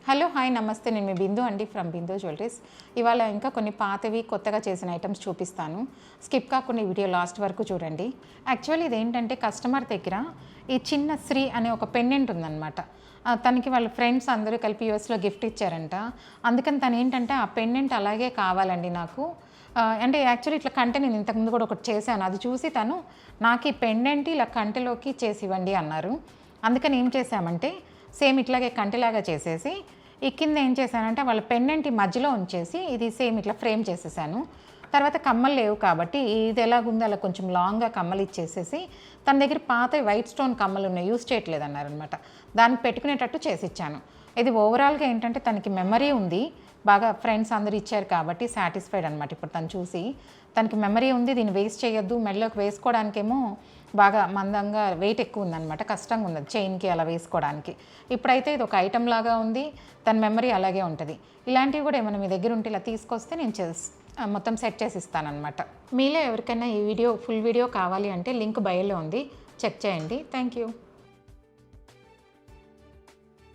Hello hi నమస్తే, నేను మీ బిందు అండి ఫ్రమ్ బిందు జ్యువెలరీస్. ఇవాళ ఇంకా కొన్ని పాతవి కొత్తగా చేసిన ఐటమ్స్ చూపిస్తాను. స్కిప్ కాకుండా ఈ వీడియో లాస్ట్ వరకు చూడండి. యాక్చువల్లీ ఇదేంటంటే కస్టమర్ దగ్గర ఈ చిన్న శ్రీ అనే ఒక పెండెంట్ ఉందన్నమాట. తనకి వాళ్ళ ఫ్రెండ్స్ అందరూ కలిపి యూఎస్లో గిఫ్ట్ ఇచ్చారంట. అందుకని తను ఏంటంటే ఆ పెండెంట్ అలాగే కావాలండి నాకు, అంటే యాక్చువల్లీ ఇట్లా కంటె నేను ఇంతకుముందు కూడా ఒకటి చేశాను. అది చూసి తను నాకు ఈ పెండెంట్ ఇలా కంటెలోకి చేసి ఇవ్వండి అన్నారు. అందుకని ఏం చేశామంటే సేమ్ ఇట్లాగే కంటెలాగా చేసేసి ఈ కింద ఏం చేశానంటే వాళ్ళ పెండెంట్ మధ్యలో ఉంచేసి ఇది సేమ్ ఇట్లా ఫ్రేమ్ చేసేసాను. తర్వాత కమ్మలు లేవు కాబట్టి ఇది ఎలాగుందో అలా కొంచెం లాంగ్గా కమ్మలు ఇచ్చేసేసి తన దగ్గర పాత వైట్ స్టోన్ కమ్మలు ఉన్నాయి, యూస్ చేయట్లేదు అన్నారనమాట. దానికి పెట్టుకునేటట్టు చేసి ఇచ్చాను. ఇది ఓవరాల్గా ఏంటంటే తనకి మెమరీ ఉంది, బాగా ఫ్రెండ్స్ అందరూ ఇచ్చారు కాబట్టి సాటిస్ఫైడ్ అనమాట. ఇప్పుడు తను చూసి తనకి మెమరీ ఉంది, దీన్ని వేస్ట్ చేయొద్దు, మెడలోకి వేసుకోవడానికేమో బాగా మందంగా వెయిట్ ఎక్కువ ఉందన్నమాట, కష్టంగా ఉన్నది చైన్కి అలా వేసుకోవడానికి. ఇప్పుడైతే ఇది ఒక ఐటమ్ లాగా ఉంది, తన మెమరీ అలాగే ఉంటుంది. ఇలాంటివి కూడా ఏమైనా మీ దగ్గర ఉంటే ఇలా తీసుకొస్తే నేను మొత్తం సెట్ చేసి ఇస్తానమాట. మీలో ఎవరికైనా ఈ వీడియో ఫుల్ వీడియో కావాలి అంటే లింక్ బయోలో ఉంది, చెక్ చేయండి. Thank you.